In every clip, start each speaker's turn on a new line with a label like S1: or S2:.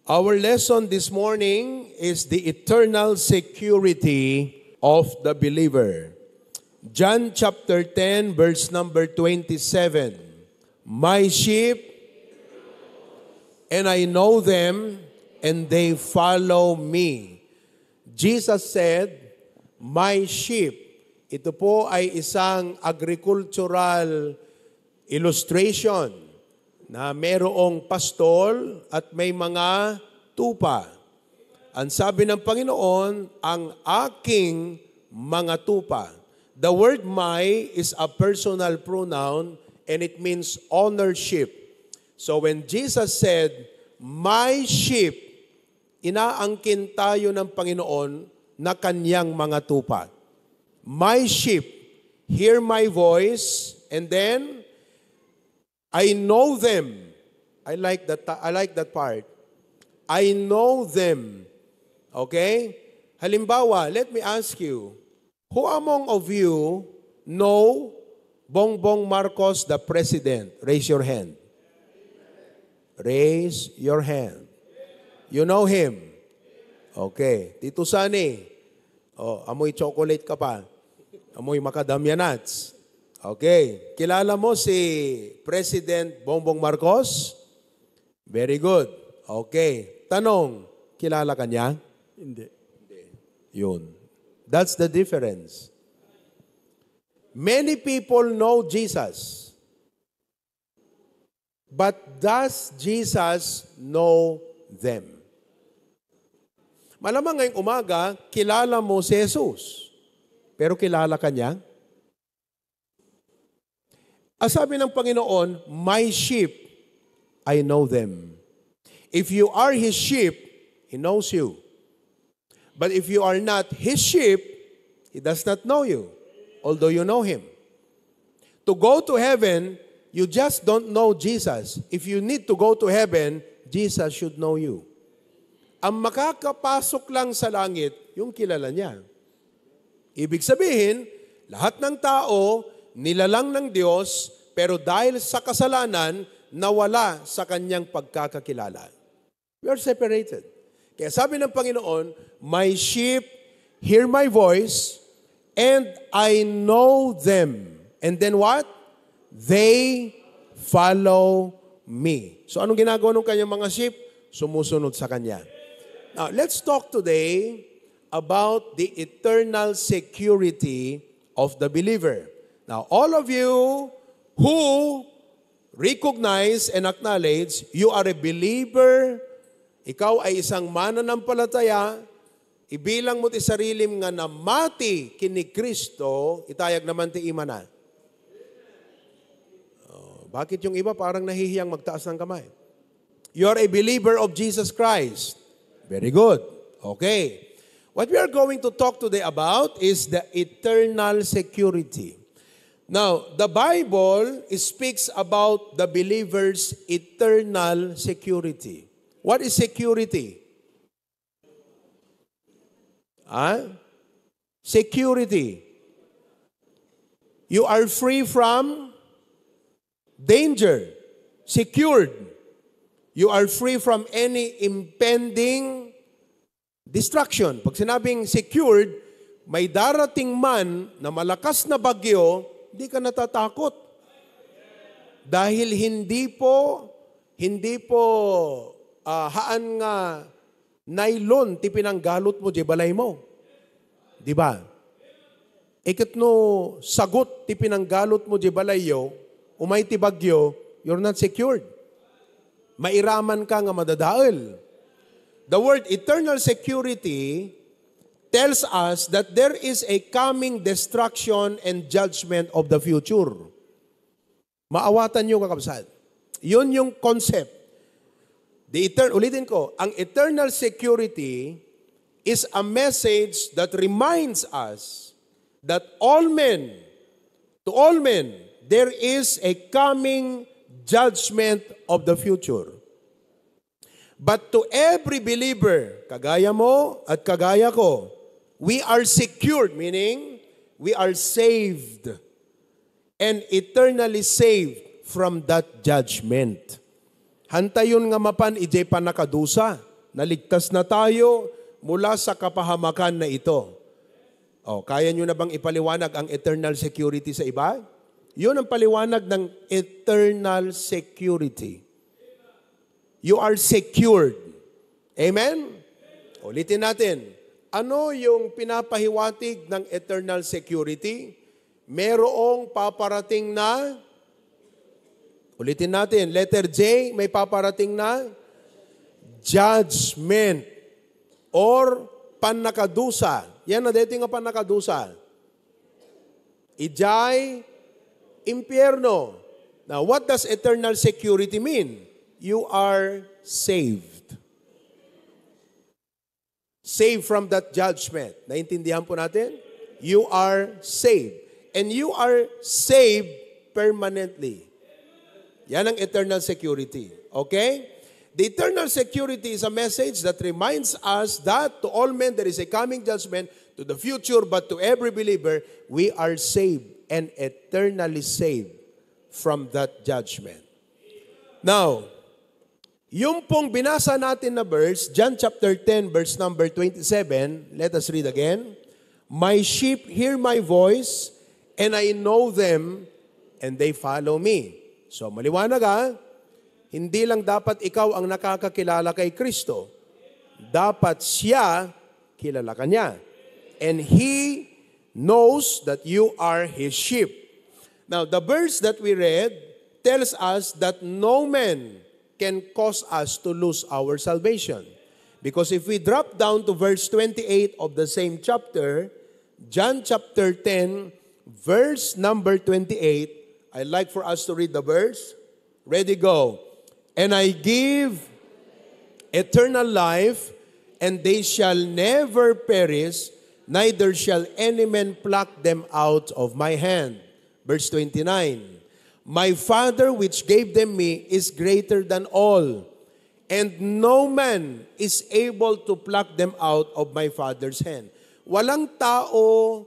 S1: Our lesson this morning is the eternal security of the believer. John chapter 10, verse number 27. My sheep, and I know them, and they follow me. Jesus said, my sheep. Ito po ay isang agricultural illustration na merong pastol at may mga tupa. Ang sabi ng Panginoon, ang aking mga tupa. The word my is a personal pronoun and it means ownership. So when Jesus said, my sheep, inaangkin tayo ng Panginoon na kanyang mga tupa. My sheep, hear my voice, and then I know them. I like that part. I know them. Okay? Halimbawa, let me ask you, who among of you know Bongbong Marcos, the President? Raise your hand. Raise your hand. You know him? Okay. Tito Sani, amoy chocolate ka pa. Amoy macadamia nuts. Okay. Kilala mo si President Bongbong Marcos? Very good. Okay. Tanong, kilala ka niya?
S2: Hindi.
S1: Yun. That's the difference. Many people know Jesus. But does Jesus know them? Malamang ngayong umaga, kilala mo si Jesus. Pero kilala ka niya? Ang sabi ng Panginoon, my sheep, I know them. If you are His sheep, He knows you. But if you are not His sheep, He does not know you, although you know Him. To go to heaven, you just don't know Jesus. If you need to go to heaven, Jesus should know you. Ang makakapasok lang sa langit, yung kilala niya. Ibig sabihin, lahat ng tao, nilalang ng Diyos, pero dahil sa kasalanan, nawala sa kanyang pagkakakilala. We are separated. Kaya sabi ng Panginoon, my sheep hear my voice, and I know them. And then what? They follow me. So anong ginagawa ng kanyang mga sheep? Sumusunod sa kanya. Now, let's talk today about the eternal security of the believer. Now, all of you who recognize and acknowledge you are a believer, ikaw ay isang mananampalataya, ibilang mo ti sarili nga na mati kini Kristo, itayag naman ti imana. Bakit yung iba parang nahihiyang magtaas ng kamay? You are a believer of Jesus Christ. Very good. Okay. What we are going to talk today about is the eternal security. Now, the Bible speaks about the believer's eternal security. What is security? Security. You are free from danger. Secured. You are free from any impending destruction. Pag sinabing secured, may darating man na malakas na bagyo, hindi ka natatakot. Dahil hindi po haan nga nylon ti pinanggalot mo di balay mo. Di ba? Ikat no sagot ti pinanggalot mo di balayo, umay ti bagyo, you're not secured. Mairaman ka nga madadaol. The word eternal security tells us that there is a coming destruction and judgment of the future. Maawatan nyo kakabsat. Yun yung concept. Ulitin ko, ang eternal security is a message that reminds us that to all men, there is a coming judgment of the future. But to every believer, kagaya mo at kagaya ko, we are secured, meaning we are saved and eternally saved from that judgment. Hantayon nga mapan ijay pa nakadusa. naligtas na tayo mula sa kapahamakan na ito. Kaya nyo na bang ipaliwanag ang eternal security sa iba? Yun ang paliwanag ng eternal security. You are secured. Amen? Ulitin natin. Ano yung pinapahiwatig ng eternal security? Merong paparating na, ulitin natin, letter J, may paparating na judgment or panakadusa. Yan na dating nga panakadusa. Ijay, impyerno. Now, what does eternal security mean? You are saved. Saved from that judgment. Naintindihan po natin? You are saved. And you are saved permanently. Yan ang eternal security. Okay? The eternal security is a message that reminds us that to all men there is a coming judgment to the future, but to every believer, we are saved and eternally saved from that judgment. Now, yung pong binasa natin na verse, John chapter 10, verse number 27, let us read again. My sheep hear my voice, and I know them, and they follow me. So, maliwanag hindi lang dapat ikaw ang nakakakilala kay Kristo. Dapat siya, kilala ka niya. And He knows that you are His sheep. Now, the verse that we read tells us that no man can cause us to lose our salvation. Because if we drop down to verse 28 of the same chapter, John chapter 10, verse number 28, I'd like for us to read the verse. Ready, go. And I give eternal life, and they shall never perish, neither shall any man pluck them out of my hand. Verse 29, my Father which gave them me is greater than all, and no man is able to pluck them out of my Father's hand. Walang tao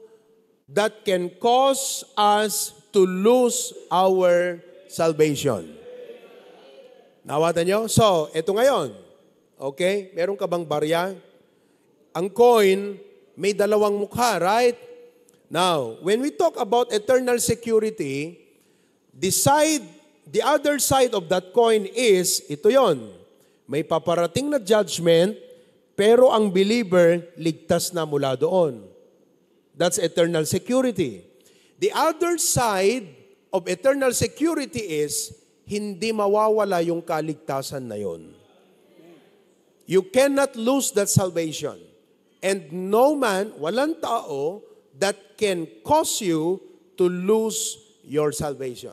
S1: that can cause us to lose our salvation. Nawatan nyo? So, eto ngayon. Okay? Meron ka bang barya? Ang coin, may dalawang mukha, right? Now, when we talk about eternal security, the other side of that coin is, ito yon. May paparating na judgment, pero ang believer, ligtas na mula doon. That's eternal security. The other side of eternal security is, hindi mawawala yung kaligtasan na yon. You cannot lose that salvation. And no man, walang tao, that can cause you to lose your salvation.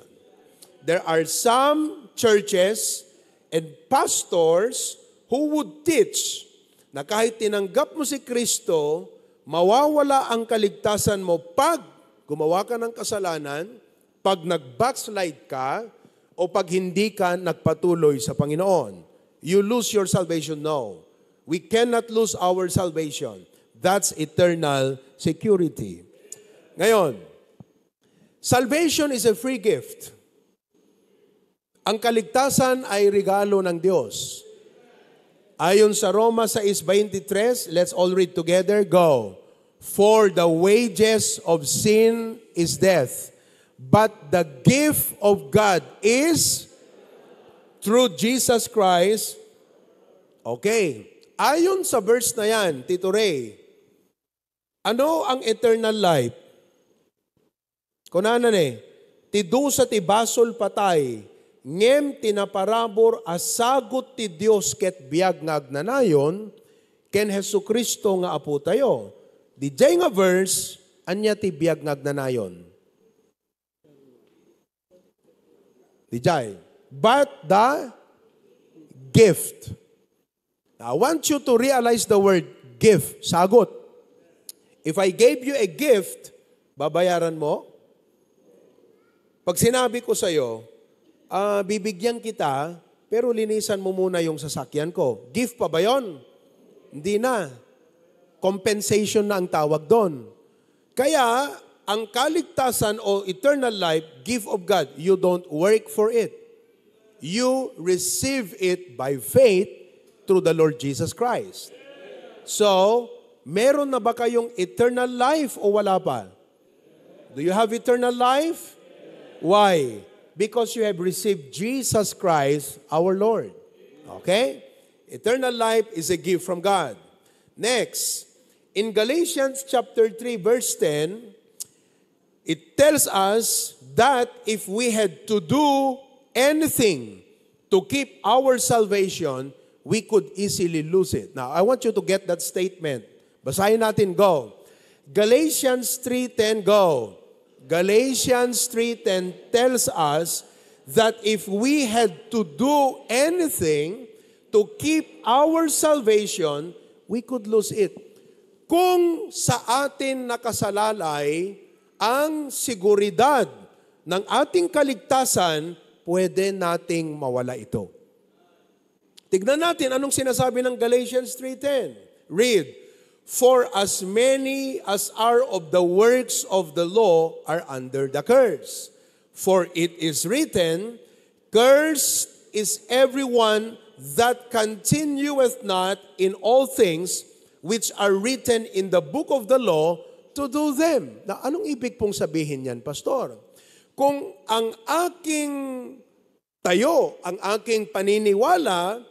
S1: There are some churches and pastors who would teach na kahit tinanggap mo si Kristo, mawawala ang kaligtasan mo pag gumawa ka ng kasalanan, pag nag-backslide ka, o pag hindi ka nagpatuloy sa Panginoon. You lose your salvation? No. We cannot lose our salvation. That's eternal security. Ngayon, salvation is a free gift. Ang kaligtasan ay regalo ng Diyos. Ayon sa Roma 6:23, let's all read together. Go. For the wages of sin is death, but the gift of God is through Jesus Christ. Okay. Ayon sa verse na yan, Tito Ray, ano ang eternal life? Kunanan ti dusa ti basol patay, ngem tinaparabor asagot ti Dios ket biag nga agnanayon, ken Jesucristo nga apo tayo. Di jay nga verse, anya ti biag nga agnanayon. Di jay. But the gift. Now, I want you to realize the word gift, sagot. If I gave you a gift, babayaran mo? Pag sinabi ko sa'yo, bibigyan kita, pero linisan mo muna yung sasakyan ko. Gift pa ba yun? Hindi na. Compensation na ang tawag doon. Kaya, ang kaligtasan o eternal life, gift of God, you don't work for it. You receive it by faith through the Lord Jesus Christ. So, meron na ba kayong eternal life o wala pa? Do you have eternal life? Why? Because you have received Jesus Christ, our Lord. Okay? Eternal life is a gift from God. Next, in Galatians chapter 3, verse 10, it tells us that if we had to do anything to keep our salvation, we could easily lose it. Now, I want you to get that statement. Basahin natin, go. Galatians 3:10, go. Galatians 3:10 tells us that if we had to do anything to keep our salvation, we could lose it. Kung sa atin nakasalalay ang seguridad ng ating kaligtasan, pwede nating mawala ito. Tignan natin anong sinasabi ng Galatians 3:10. Read, "For as many as are of the works of the law are under the curse. For it is written, Cursed is everyone that continueth not in all things which are written in the book of the law to do them." Na anong ibig pong sabihin yan, Pastor? Kung ang aking tayo, ang aking paniniwala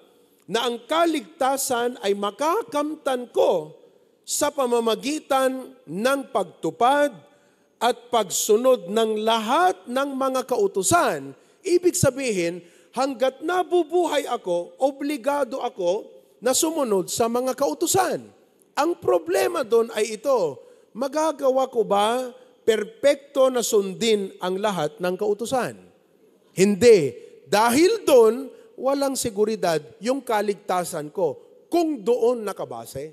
S1: na ang kaligtasan ay makakamtan ko sa pamamagitan ng pagtupad at pagsunod ng lahat ng mga kautusan, ibig sabihin, hanggat nabubuhay ako, obligado ako na sumunod sa mga kautusan. Ang problema doon ay ito, magagawa ko ba perpekto na sundin ang lahat ng kautusan? Hindi. Dahil doon, walang seguridad yung kaligtasan ko kung doon nakabase.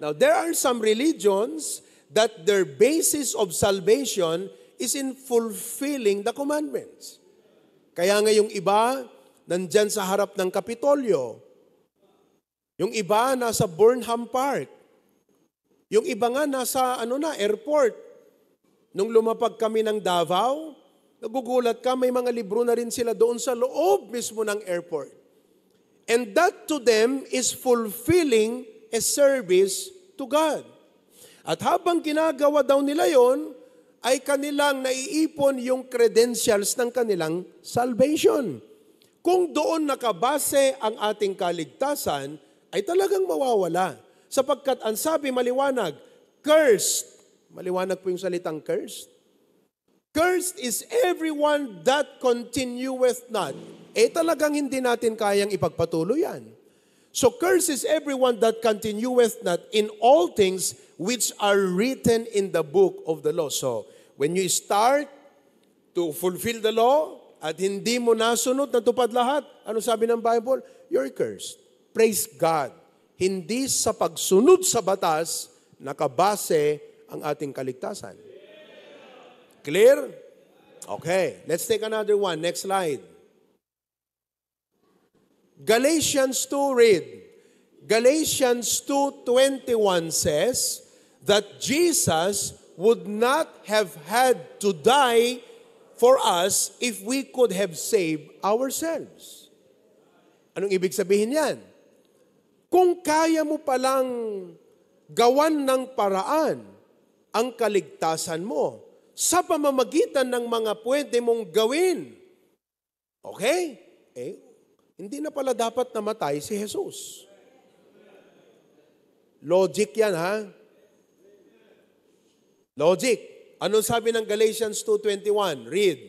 S1: Now, there are some religions that their basis of salvation is in fulfilling the commandments. Kaya nga yung iba, nandyan sa harap ng Kapitolyo. Yung iba, nasa Burnham Park. Yung iba nga, nasa airport. Nung lumapag kami ng Davao, nagugulat ka, may mga libro na rin sila doon sa loob mismo ng airport. And that to them is fulfilling a service to God. At habang ginagawa daw nila yon, ay kanilang naiipon yung credentials ng kanilang salvation. Kung doon nakabase ang ating kaligtasan, ay talagang mawawala. Sapagkat ang sabi maliwanag, cursed. Maliwanag po yung salitang cursed. Cursed is everyone that continueth not. Talagang hindi natin kayang ipagpatuloy yan. So cursed is everyone that continueth not in all things which are written in the book of the law. So, when you start to fulfill the law at hindi mo nasunod, natupad lahat, ano sabi ng Bible? You're cursed. Praise God. Hindi sa pagsunod sa batas, nakabase ang ating kaligtasan. Clear? Okay. Let's take another one. Next slide. Galatians 2, read. Galatians 2:21 says that Jesus would not have had to die for us if we could have saved ourselves. Anong ibig sabihin yan? Kung kaya mo palang gawan ng paraan ang kaligtasan mo sa pamamagitan ng mga pwede mong gawin, okay? Hindi na pala dapat namatay si Jesus. Logic yan, ha? Logic. Ano sabi ng Galatians 2:21? Read.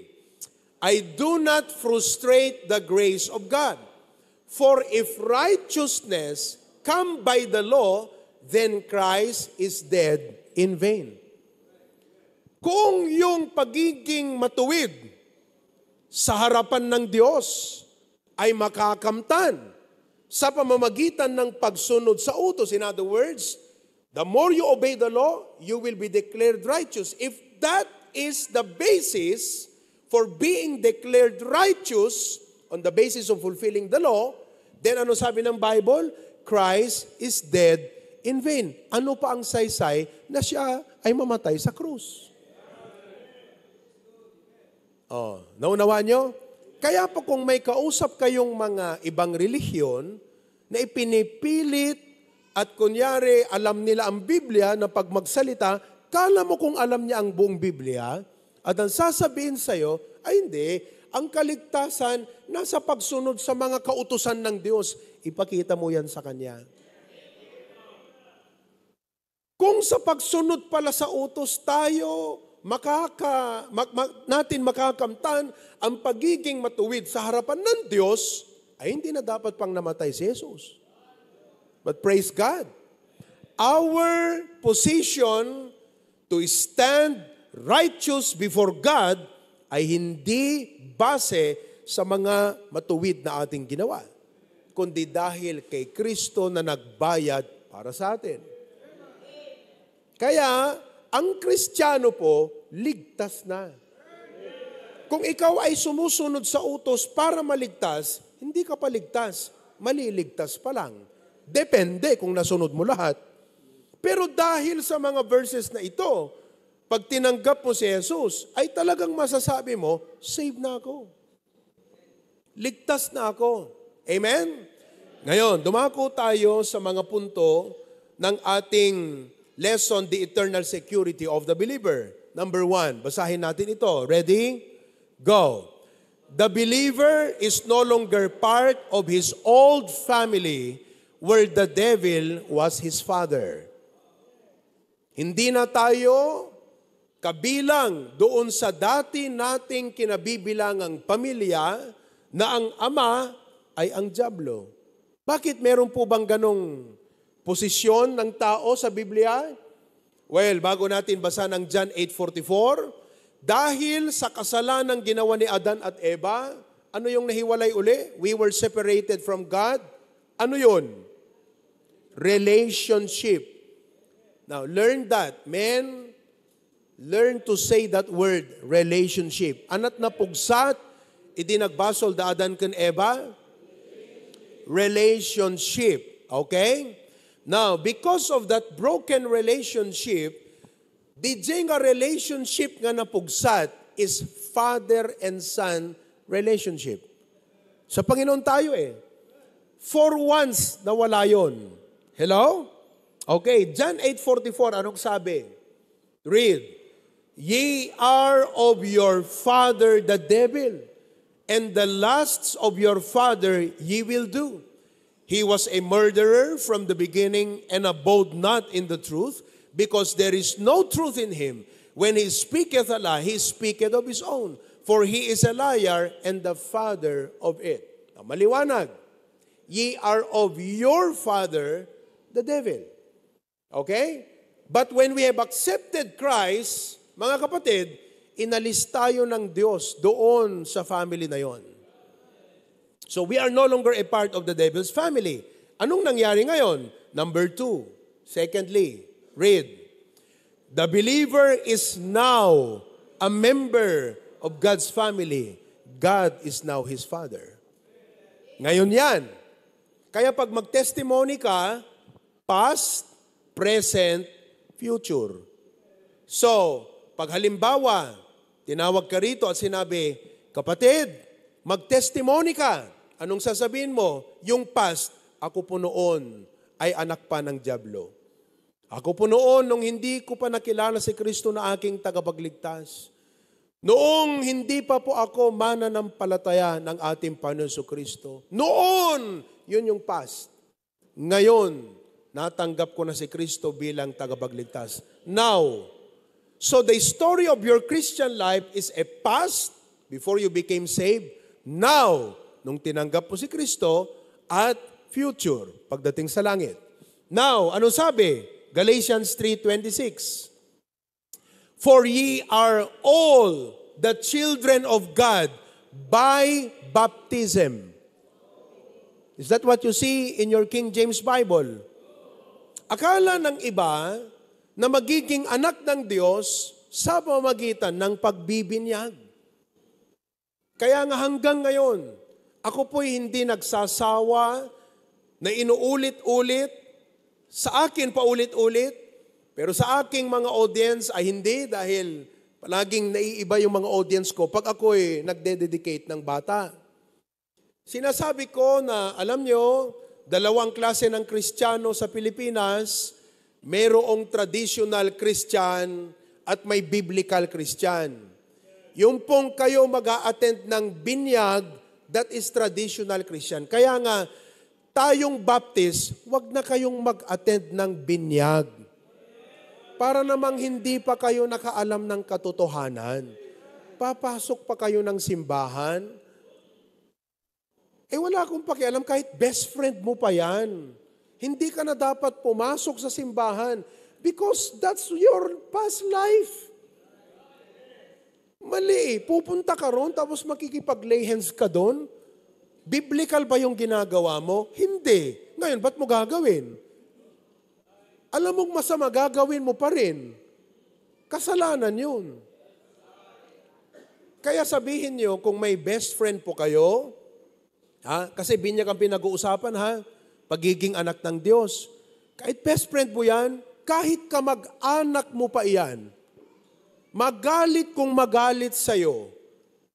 S1: "I do not frustrate the grace of God. For if righteousness come by the law, then Christ is dead in vain." Kung yung pagiging matuwid sa harapan ng Diyos ay makakamtan sa pamamagitan ng pagsunod sa utos, in other words, the more you obey the law, you will be declared righteous. If that is the basis for being declared righteous on the basis of fulfilling the law, then ano sabi ng Bible? Christ is dead in vain. Ano pa ang saysay na siya ay mamatay sa krus? Naunawa nyo? Kaya po kung may kausap kayong mga ibang relihiyon na ipinipilit at kunyari alam nila ang Biblia na pag magsalita, kala mo kung alam niya ang buong Biblia at ang sasabihin sa'yo, ay hindi, ang kaligtasan nasa pagsunod sa mga kautusan ng Diyos. Ipakita mo yan sa Kanya. Kung sa pagsunod pala sa utos tayo, natin makakamtan ang pagiging matuwid sa harapan ng Diyos, ay hindi na dapat pang namatay si Jesus. But praise God, our position to stand righteous before God ay hindi base sa mga matuwid na ating ginawa, kundi dahil kay Kristo na nagbayad para sa atin. Kaya, ang Kristiyano po, ligtas na. Kung ikaw ay sumusunod sa utos para maligtas, hindi ka pa ligtas, maliligtas pa lang. Depende kung nasunod mo lahat. Pero dahil sa mga verses na ito, pag tinanggap mo si Jesus, ay talagang masasabi mo, save na ako. Ligtas na ako. Amen? Ngayon, dumako tayo sa mga punto ng ating lesson, the eternal security of the believer. Number 1, basahin natin ito. Ready? Go. The believer is no longer part of his old family where the devil was his father. Hindi na tayo kabilang doon sa dati nating kinabibilangang pamilya na ang ama ay ang dyablo. Bakit meron po bang ganong posisyon ng tao sa Biblia? Well, bago natin basa ng John 8:44, dahil sa kasalanang ginawa ni Adan at Eva, ano yung nahiwalay uli? We were separated from God. Ano yun? Relationship. Now, learn that. Men, learn to say that word, relationship. Anat na pugsat, itinagbasol da Adan kan Eva? Relationship. Okay? Now, because of that broken relationship, DJ nga relationship nga napugsat is father and son relationship. Sa Panginoon tayo For once, nawala yun. Hello? Okay, John 8:44, anong sabi? Read. Ye are of your father the devil, and the lusts of your father ye will do. He was a murderer from the beginning and abode not in the truth, because there is no truth in him. When he speaketh a lie, he speaketh of his own, for he is a liar and the father of it. Maliwanag. Ye are of your father, the devil. Okay? But when we have accepted Christ, mga kapatid, inalis tayo ng Diyos doon sa family na yon. So we are no longer a part of the devil's family. Anong nangyari ngayon? Number 2. Secondly, read. The believer is now a member of God's family. God is now his father. Ngayon yan. Kaya pag mag-testimony ka, past, present, future. So, pag halimbawa, tinawag ka rito at sinabi, kapatid, mag-testimony ka. Anong sasabihin mo? Yung past, ako po noon ay anak pa ng dyablo. Ako po noon, nung hindi ko pa nakilala si Kristo na aking tagapagligtas. Noong hindi pa po ako mananampalataya ng ating Panginoon Kristo. Noon, yun yung past. Ngayon, natanggap ko na si Kristo bilang tagapagligtas. Now, so the story of your Christian life is a past before you became saved. Now, nung tinanggap mo si Kristo, at future, pagdating sa langit. Now, ano sabi? Galatians 3:26. For ye are all the children of God by baptism. Is that what you see in your King James Bible? Akala ng iba na magiging anak ng Diyos sa pamamagitan ng pagbibinyag. Kaya nga hanggang ngayon, ako po'y hindi nagsasawa na inuulit-ulit, sa akin paulit-ulit, pero sa aking mga audience ay hindi dahil palaging naiiba yung mga audience ko pag ako'y nagde-dedicate ng bata. Sinasabi ko na, alam nyo, Dalawang klase ng Kristiyano sa Pilipinas, mayroong traditional Christian at may biblical Christian. Yung pong kayo mag-a-attend ng binyag, that is traditional Christian. Kaya nga, tayong Baptist, wag na kayong mag-attend ng binyag. Para namang hindi pa kayo nakaalam ng katotohanan. Papasok pa kayo ng simbahan. Wala akong pakialam kahit best friend mo pa yan. Hindi ka na dapat pumasok sa simbahan because that's your past life. Mali, pupunta ka ron tapos makikipag-lay hands ka doon. Biblical ba yung ginagawa mo? Hindi. Ngayon, ba't mo gagawin? Alam mong masama, gagawin mo pa rin. Kasalanan yun. Kaya sabihin nyo, kung may best friend po kayo, kasi binyag ang pinag-uusapan, pagiging anak ng Diyos. Kahit best friend mo yan, kahit kamag-anak mo pa iyan, magalit kung magalit sa'yo,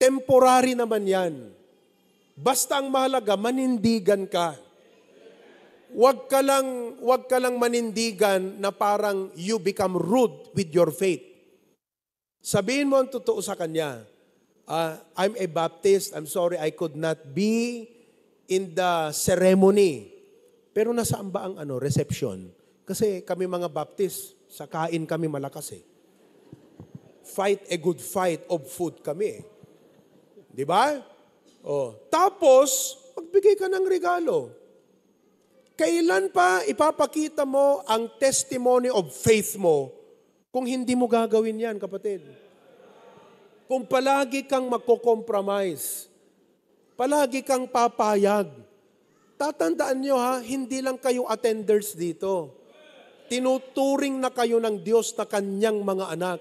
S1: temporary naman yan. Basta ang mahalaga, manindigan ka. Huwag ka lang manindigan na parang you become rude with your faith. Sabihin mo ang totoo sa kanya, I'm a Baptist, I'm sorry I could not be in the ceremony. Pero nasaan ba ang reception? Kasi kami mga Baptist, sa kain kami malakas eh. Fight a good fight of food kami eh. Di ba? Tapos, magbigay ka ng regalo. Kailan pa ipapakita mo ang testimony of faith mo kung hindi mo gagawin yan, kapatid? Kung palagi kang magko-compromise, palagi kang papayag. Tatandaan nyo hindi lang kayo attenders dito. Tinuturing na kayo ng Diyos na kanyang mga anak.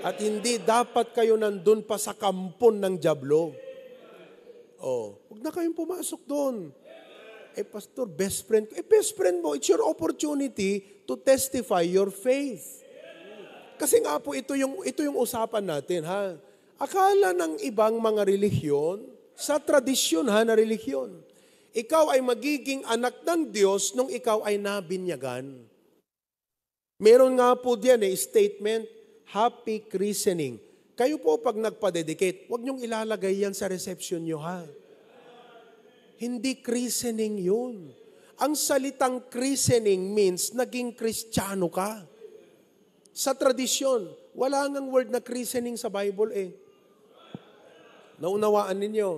S1: At hindi dapat kayo nandun pa sa kampon ng dyablo. Huwag na kayong pumasok doon. Pastor, best friend. Best friend mo, it's your opportunity to testify your faith. Kasi nga po, ito yung usapan natin, Akala ng ibang mga relihiyon, sa tradisyon na relihiyon, ikaw ay magiging anak ng Diyos nung ikaw ay nabinyagan. Meron nga po diyan statement, happy christening. Kayo po pag nagpa-dedicate, huwag niyong ilalagay yan sa reception niyo Hindi christening yun. Ang salitang christening means naging Kristiyano ka. Sa tradisyon, wala ngang word na christening sa Bible Naunawaan ninyo.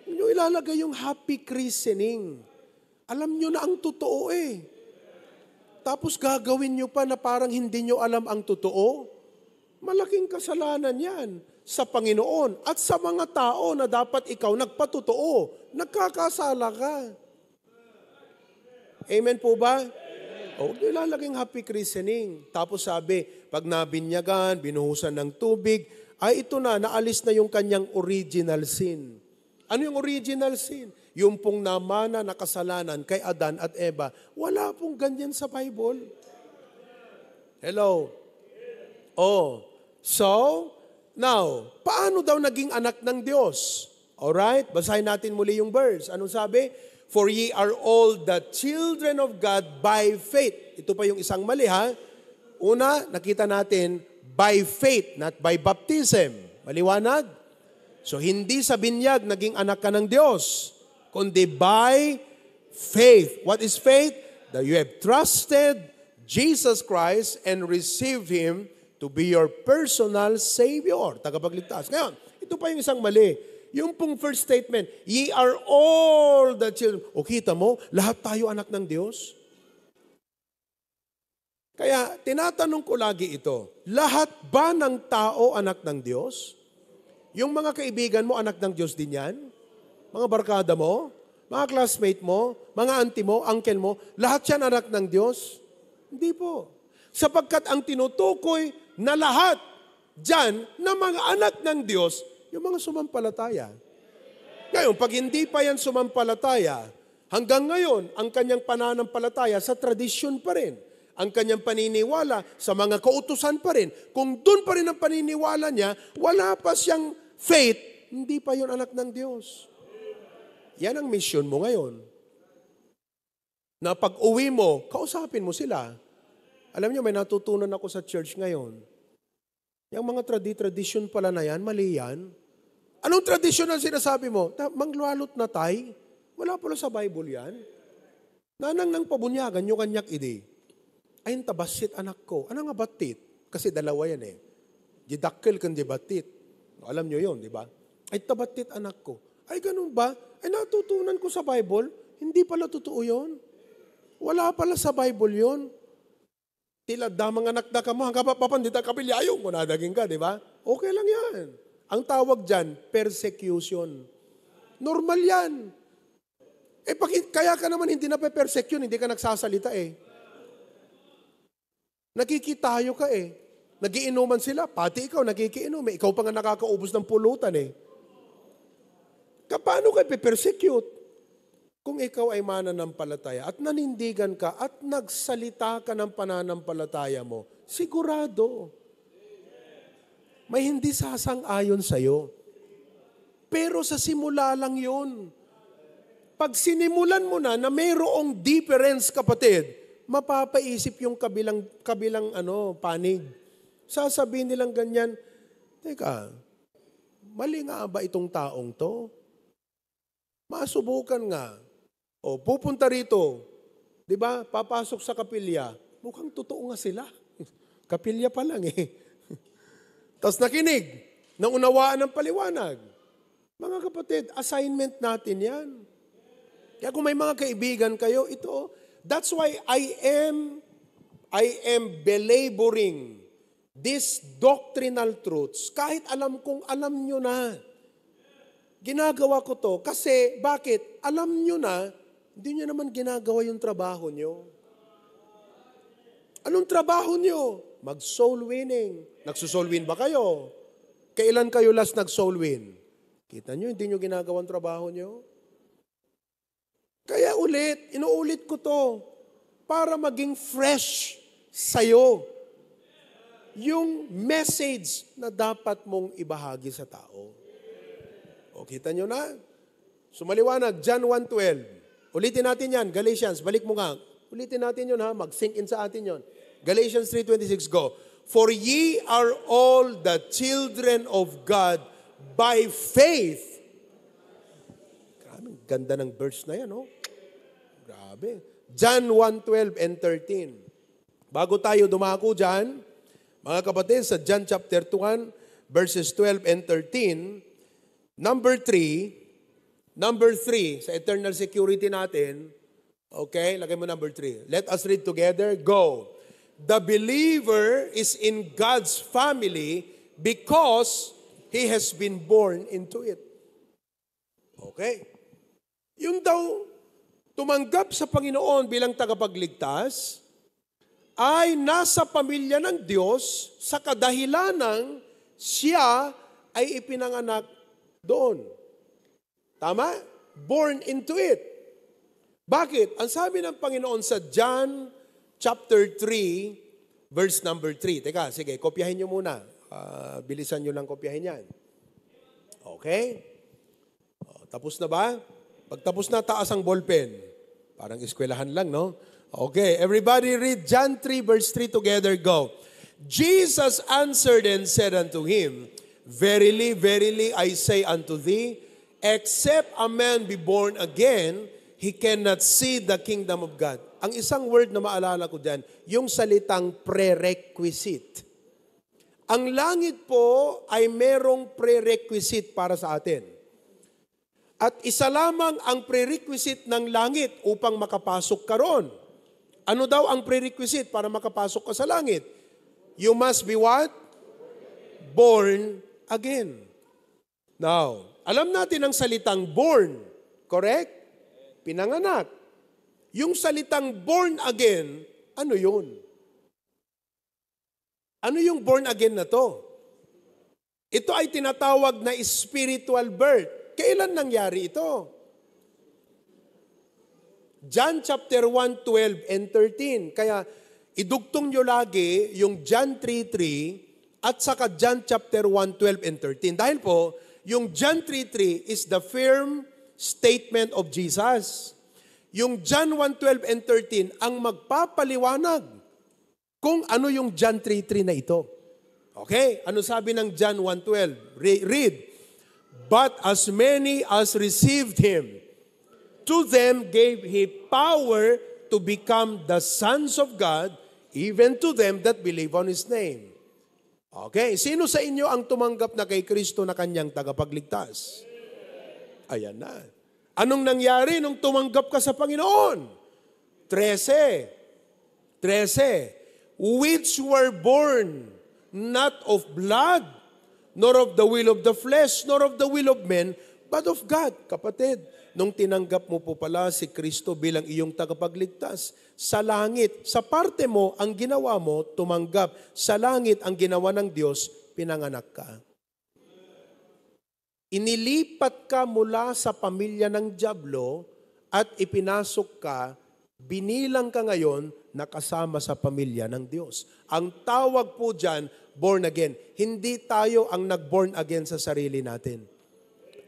S1: Huwag niyo ilalagay yung happy christening. Alam niyo na ang totoo Tapos gagawin niyo pa na parang hindi niyo alam ang totoo. Malaking kasalanan yan sa Panginoon at sa mga tao na dapat ikaw nagpatotoo. Nagkakasala ka. Amen po ba? Huwag niyo ilalagay happy christening. Tapos sabi, pag nabinyagan, binuhusan ng tubig, ito naalis na yung kanyang original sin. Ano yung original sin? Yung pong namana na kasalanan kay Adan at Eva. Wala pong ganyan sa Bible. Hello? So, now, paano daw naging anak ng Diyos? Alright, basahin natin muli yung verse. Anong sabi? For ye are all the children of God by faith. Ito pa yung isang mali Una, nakita natin, by faith, not by baptism. Maliwanag? So, hindi sa binyag naging anak ka ng Diyos, kundi by faith. What is faith? That you have trusted Jesus Christ and received Him to be your personal Savior. Tagapagligtas. Ngayon, ito pa yung isang mali. Yung pong first statement, ye are all the children. Kita mo, lahat tayo anak ng Diyos. Kaya, tinatanong ko lagi ito, lahat ba ng tao anak ng Diyos? Yung mga kaibigan mo, anak ng Diyos din yan? Mga barkada mo, mga classmate mo, mga auntie mo, uncle mo, lahat yan anak ng Diyos? Hindi po. Sapagkat ang tinutukoy na lahat dyan na mga anak ng Diyos, yung mga sumampalataya. Ngayon, pag hindi pa yan sumampalataya, hanggang ngayon, ang kanyang pananampalataya sa tradisyon pa rin. Ang kanyang paniniwala sa mga kautusan pa rin. Kung doon pa rin ang paniniwala niya, wala pa siyang faith, hindi pa yon anak ng Diyos. Yan ang mission mo ngayon. na pag uwi mo, kausapin mo sila. Alam niyo, may natutunan ako sa church ngayon. Yung mga tradisyon pala na yan, mali yan. Anong tradisyon ang sinasabi mo? Manglualot na tay? Wala pala sa Bible yan. Nanang nang pabunyagan, yung kanyak ide. Ay, tabasit anak ko. Ano nga batit? Kasi dalawa yan eh. Didakkel kan di batit. Alam nyo yun, di ba? Ay, tabatit anak ko. Ay, ganun ba? Ay, natutunan ko sa Bible. Hindi pala totoo yun. Wala pala sa Bible yun. Tila damang anak na ka mo, hanggang papandita kapilyayong, kung nadaging ka, di ba? Okay lang yan. Ang tawag dyan, persecution. Normal yan. Eh, kaya ka naman hindi na-persecute, hindi ka nagsasalita eh. Nakikitayo ka eh. Nagiinuman sila, pati ikaw nagikiinom eh. Ikaw pa nga nakakaubos ng pulutan eh. Paano ka persecute? Kung ikaw ay mananampalataya at nanindigan ka at nagsalita ka ng pananampalataya mo, sigurado, may hindi sasang-ayon sa'yo. Pero sa simula lang yun. Pag sinimulan mo na mayroong difference, kapatid, mapapaisip yung kabilang panig. Sasabihin nilang ganyan, teka, mali nga ba itong taong to? Masubukan nga. O, pupunta rito. Di ba? Papasok sa kapilya. Mukhang totoo nga sila. Kapilya pa lang eh. Tapos nakinig. Naunawaan ng paliwanag. Mga kapatid, assignment natin yan. Kaya kung may mga kaibigan kayo, ito. That's why I am belaboring these doctrinal truths. Kahit alam kong alam nyo na. Ginagawa ko to kasi bakit? Alam nyo na, hindi nyo naman ginagawa yung trabaho nyo. Anong trabaho nyo? Mag-soul winning. Nagsusoul win ba kayo? Kailan kayo last nag-soul win? Kita nyo, hindi nyo ginagawa ang trabaho nyo? Kaya inuulit ko to para maging fresh sa'yo yung message na dapat mong ibahagi sa tao. O, kita nyo na? Sumaliwanag, John 1:12. Ulitin natin yan, Galatians, balik mo nga. Ulitin natin yun ha, mag-sink in sa atin yun. Galatians 3:26, go. For ye are all the children of God by faith. Grabe, ganda ng verse na yan, oh. Grabe. John 1:12 and 13. Bago tayo dumako dyan, mga kapatid, sa John chapter 1, verses 12 and 13, Number 3, sa eternal security natin, okay, lagay mo number 3. Let us read together. Go. The believer is in God's family because he has been born into it. Okay. Yung daw, tumanggap sa Panginoon bilang tagapagligtas, ay nasa pamilya ng Diyos sa kadahilanang siya ay ipinanganak doon. Tama? Born into it. Bakit? Ang sabi ng Panginoon sa John chapter 3, verse number 3. Teka, sige, kopyahin nyo muna. Bilisan nyo lang kopyahin yan. Okay? Tapos na ba? Pag tapos na, taas ang ballpen. Parang eskwelahan lang, no? Okay, everybody read John 3, verse 3 together. Go. Jesus answered and said unto him, Verily, verily, I say unto thee, except a man be born again, he cannot see the kingdom of God. Ang isang word na maalala ko dyan, yung salitang prerequisite. Ang langit po ay merong prerequisite para sa atin. At isa lamang ang prerequisite ng langit upang makapasok ka ron. Ano daw ang prerequisite para makapasok ka sa langit? You must be what? Born again. Now, alam natin ang salitang born, correct? Pinanganak. Yung salitang born again, ano yun? Ano yung born again na to? Ito ay tinatawag na spiritual birth. Kailan nangyari ito? John chapter 1, 12 and 13. Kaya idugtong nyo lagi yung John 3:3 at saka John chapter 1, 12 and 13. Dahil po, yung John 3:3 is the firm statement of Jesus. Yung John 1:12 and 13 ang magpapaliwanag kung ano yung John 3:3 na ito. Okay? Ano sabi ng John 1:12? Read. But as many as received Him, to them gave He power to become the sons of God, even to them that believe on His name. Okay, sino sa inyo ang tumanggap na kay Kristo na kanyang tagapagligtas? Ayan na. Anong nangyari nung tumanggap ka sa Panginoon? 13. Which were born not of blood, nor of the will of the flesh, nor of the will of men, but of God. Kapatid, nung tinanggap mo po pala si Kristo bilang iyong tagapagligtas, sa langit, sa parte mo, ang ginawa mo, tumanggap. Sa langit, ang ginawa ng Diyos, pinanganak ka. Inilipat ka mula sa pamilya ng dyablo at ipinasok ka, binilang ka ngayon na kasama sa pamilya ng Diyos. Ang tawag po dyan, born again. Hindi tayo ang nag-born again sa sarili natin.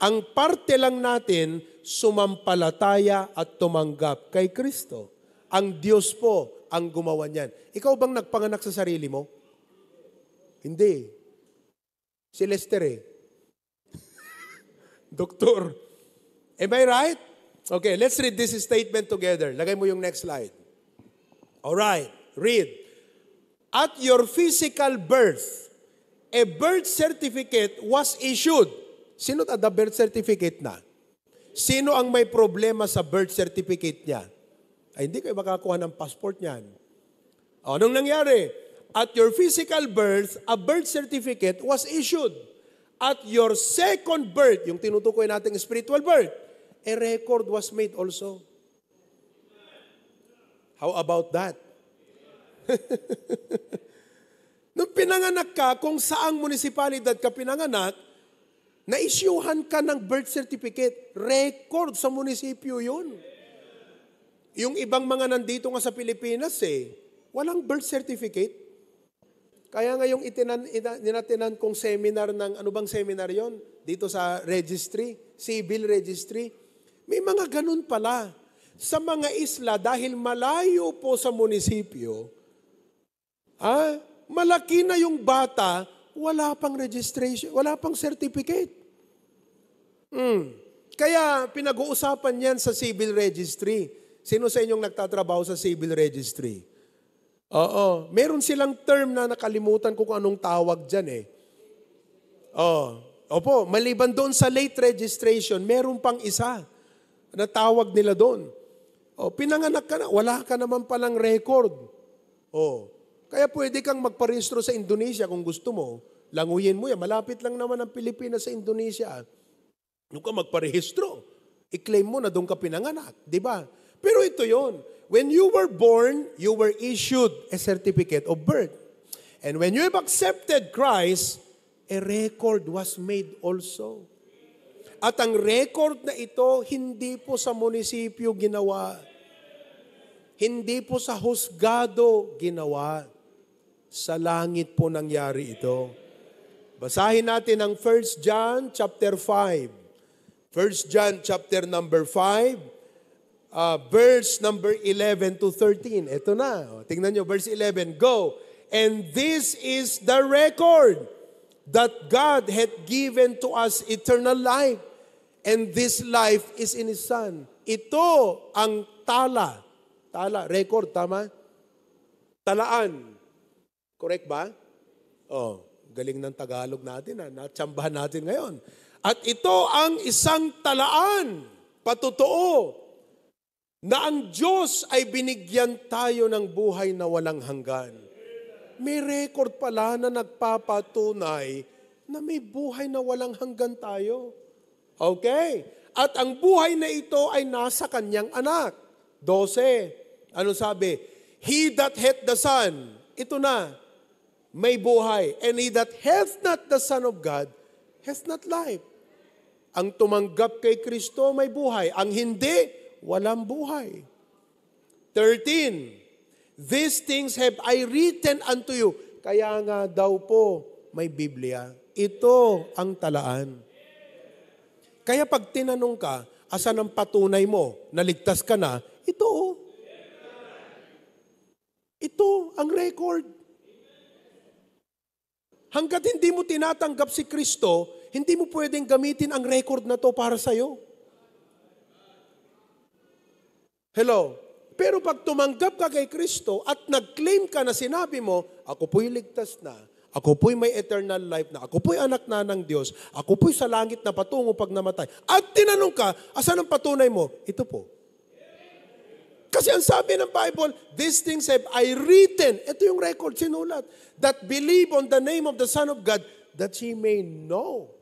S1: Ang parte lang natin, sumampalataya at tumanggap kay Kristo. Ang Diyos po ang gumawa niyan. Ikaw bang nagpanganak sa sarili mo? Hindi. Si Lester Doktor. Am I right? Okay, let's read this statement together. Lagay mo yung next slide. Alright, read. At your physical birth, a birth certificate was issued. Sino the birth certificate na? Sino ang may problema sa birth certificate niya? Ay, hindi kayo makakuha ng passport niyan. Anong nangyari? At your physical birth, a birth certificate was issued. At your second birth, yung tinutukoy nating spiritual birth, a record was made also. How about that? Nung pinanganak ka, kung saang munisipalidad ka pinanganak, na-issuehan ka ng birth certificate. Record sa munisipyo yun. Yung ibang mga nandito nga sa Pilipinas walang birth certificate. Kaya nga yung itinatinan kong seminar ng, ano bang seminar yon? Dito sa registry, civil registry. May mga ganun pala. Sa mga isla, dahil malayo po sa munisipyo, malaki na yung bata, wala pang registration, wala pang certificate. Kaya pinag-uusapan yan sa civil registry. Sino sa inyong nagtatrabaho sa civil registry? Oo. Meron silang term na nakalimutan ko kung anong tawag dyan Opo, maliban doon sa late registration, meron pang isa na tawag nila doon. Pinanganak ka na, wala ka naman palang record. Kaya pwede kang magparehistro sa Indonesia kung gusto mo. Languyin mo yan. Malapit lang naman ang Pilipinas sa Indonesia. Nung ka magparehistro, i-claim mo na doon ka pinanganak. Di ba? Pero ito yon. When you were born, you were issued a certificate of birth. And when you have accepted Christ, a record was made also. At ang record na ito, hindi po sa munisipyo ginawa. Hindi po sa husgado ginawa. Sa langit po nangyari ito. Basahin natin ang 1 John chapter 5. 1 John chapter number 5. Verse number 11 to 13. Ito na. Tingnan nyo, verse 11. Go. And this is the record that God hath given to us eternal life. And this life is in His Son. Ito ang tala. Tala, record, tama? Talaan. Correct ba? Galing ng Tagalog natin. Natsambahan natin ngayon. At ito ang isang talaan. Patotoo. Na ang Diyos ay binigyan tayo ng buhay na walang hanggan. May record pala na nagpapatunay na may buhay na walang hanggan tayo. Okay? At ang buhay na ito ay nasa kanyang anak. 12. Ano sabi? He that hath the Son, ito na, may buhay. And he that hath not the Son of God, hath not life. Ang tumanggap kay Kristo may buhay. Ang hindi, walang buhay. 13. These things have I written unto you. Kaya nga daw po may Biblia. Ito ang talaan. Kaya pag tinanong ka, asan ang patunay mo, naligtas ka na, Ito, oh. Ito ang record. Hanggat hindi mo tinatanggap si Kristo, hindi mo pwedeng gamitin ang record na to para sa'yo. Hello? Pero pag tumanggap ka kay Kristo at nag-claim ka na sinabi mo, ako po'y ligtas na, ako po'y may eternal life na, ako po'y anak na ng Diyos, ako po'y sa langit na patungo pag namatay. At tinanong ka, asan ang patunay mo? Ito po. Kasi ang sabi ng Bible, these things have I written. Ito yung record, sinulat. That believe on the name of the Son of God, that ye may know.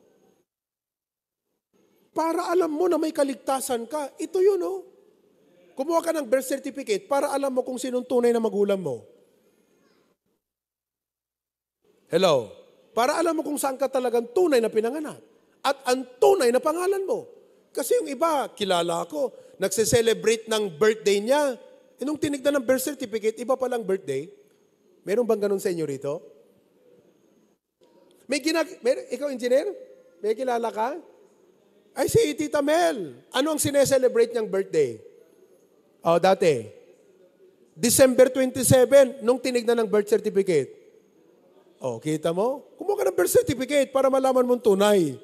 S1: Para alam mo na may kaligtasan ka. Ito yun, oh. Kumuha ka ng birth certificate para alam mo kung sinong tunay na magulang mo. Hello? Para alam mo kung saan ka talagang tunay na pinanganak. At ang tunay na pangalan mo. Kasi yung iba, kilala ako, nagse-celebrate ng birthday niya. E nung tinignan ng birth certificate, iba palang birthday. Meron bang ganun sa inyo rito? Ikaw engineer? May kilala ka? Ay, si Tita Mel. Ano ang sineselebrate niyang birthday? Oh, dati. December 27, nung tinignan ng birth certificate. Oh, kita mo? Kumuha ka ng birth certificate para malaman mong tunay.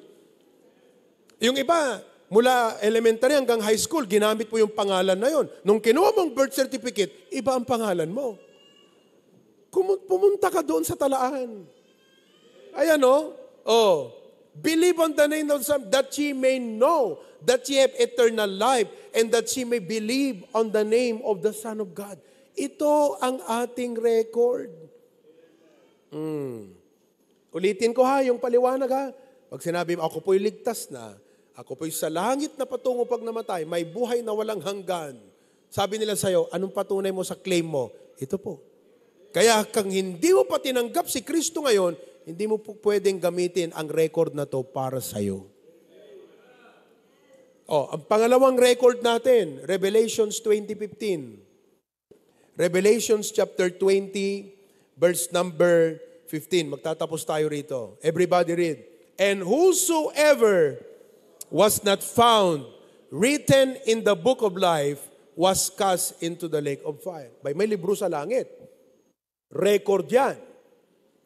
S1: Yung iba, mula elementary hanggang high school, ginamit mo yung pangalan na yon. Nung kinuha mong birth certificate, iba ang pangalan mo. Pumunta ka doon sa talaan. Ayan o. Oh. Believe on the name of Son, that ye may know that ye have eternal life, and that ye may believe on the name of the Son of God. Ito ang ating record. Ulitin ko ha, yung paliwanag ha. Pag sinabi mo, ako po'y ligtas na, ako po'y sa langit na patungo pag namatay, may buhay na walang hanggan. Sabi nila sa'yo, anong patunay mo sa claim mo? Ito po. Kaya kung hindi mo pa tinanggap si Kristo ngayon, hindi mo po pwedeng gamitin ang record na to para sa'yo. Oh, ang pangalawang record natin, Revelations 20:15. Revelations chapter 20, verse number 15. Magtatapos tayo rito. Everybody read. And whosoever was not found written in the book of life was cast into the lake of fire. May libro sa langit. Record yan.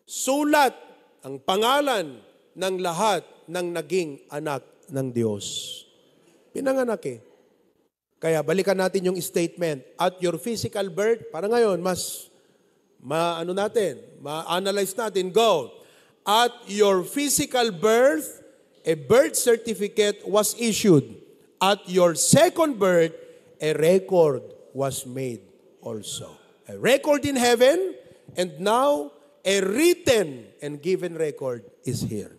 S1: Sulat ang pangalan ng lahat ng naging anak ng Diyos. Pinanganak eh. Kaya balikan natin yung statement. At your physical birth, para ngayon, mas ma-analyze natin. Go. At your physical birth, a birth certificate was issued. At your second birth, a record was made also. A record in heaven, and now a written and given record is here.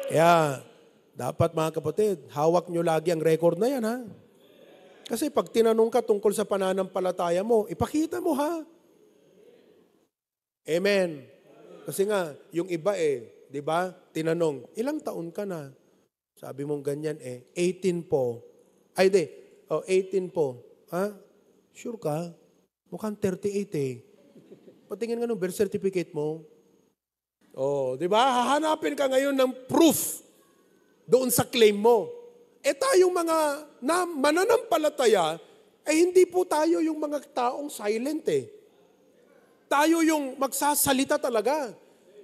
S1: Kaya, dapat mga kapatid, hawak nyo lagi ang record na yan, ha? Kasi pag tinanong ka tungkol sa pananampalataya mo, ipakita mo, ha? Amen. Kasi nga, yung iba di ba, tinanong, ilang taon ka na? Sabi mong ganyan 18 po. Ay, 18 po. Ha? Sure ka? Mukhang 38 Patingin nga ng birth certificate mo. Oh, di ba? Hahanapin ka ngayon ng proof doon sa claim mo. Tayong mga mananampalataya, hindi po tayo yung mga taong silent Tayo yung magsasalita talaga.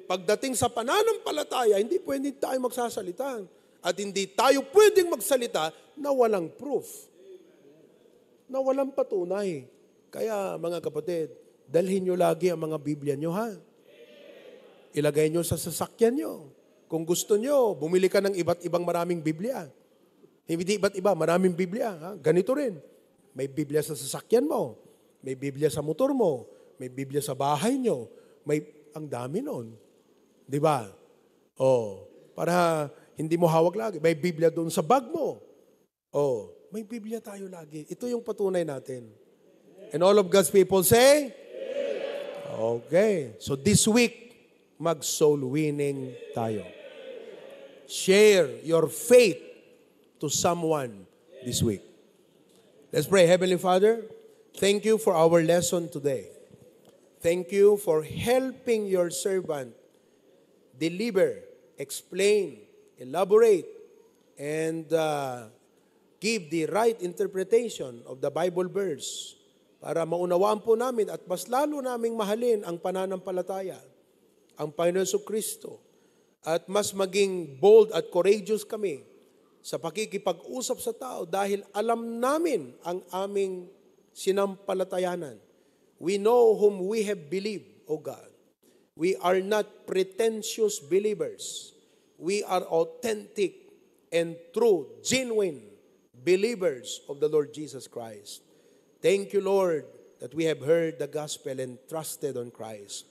S1: Pagdating sa pananampalataya, hindi pwede tayo magsasalita. At hindi tayo pwedeng magsalita na walang proof. Na walang patunay. Kaya mga kapatid, dalhin nyo lagi ang mga Biblia nyo, ha? Ilagay nyo sa sasakyan nyo. Kung gusto nyo, bumili ka ng iba't ibang maraming Biblia. Hindi iba't iba, maraming Biblia. Ha? Ganito rin. May Biblia sa sasakyan mo. May Biblia sa motor mo. May Biblia sa bahay nyo. Ang dami nun. Di ba? Para hindi mo hawak lagi. May Biblia doon sa bag mo. May Biblia tayo lagi. Ito yung patunay natin. And all of God's people say? Okay. So this week, mag-soul winning tayo. Share your faith to someone this week. Let's pray. Heavenly Father, thank you for our lesson today. Thank you for helping your servant deliver, explain, elaborate, and give the right interpretation of the Bible verse para maunawaan po namin at mas lalo naming mahalin ang pananampalataya, ang Panginoon Kristo, at mas maging bold at courageous kami sa pakikipag-usap sa tao dahil alam namin ang aming sinampalatayanan. We know whom we have believed, O God. We are not pretentious believers. We are authentic and true, genuine believers of the Lord Jesus Christ. Thank you, Lord, that we have heard the gospel and trusted on Christ.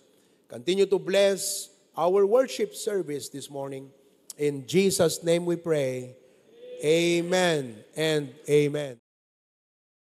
S1: Continue to bless our worship service this morning. In Jesus' name we pray. Amen and amen.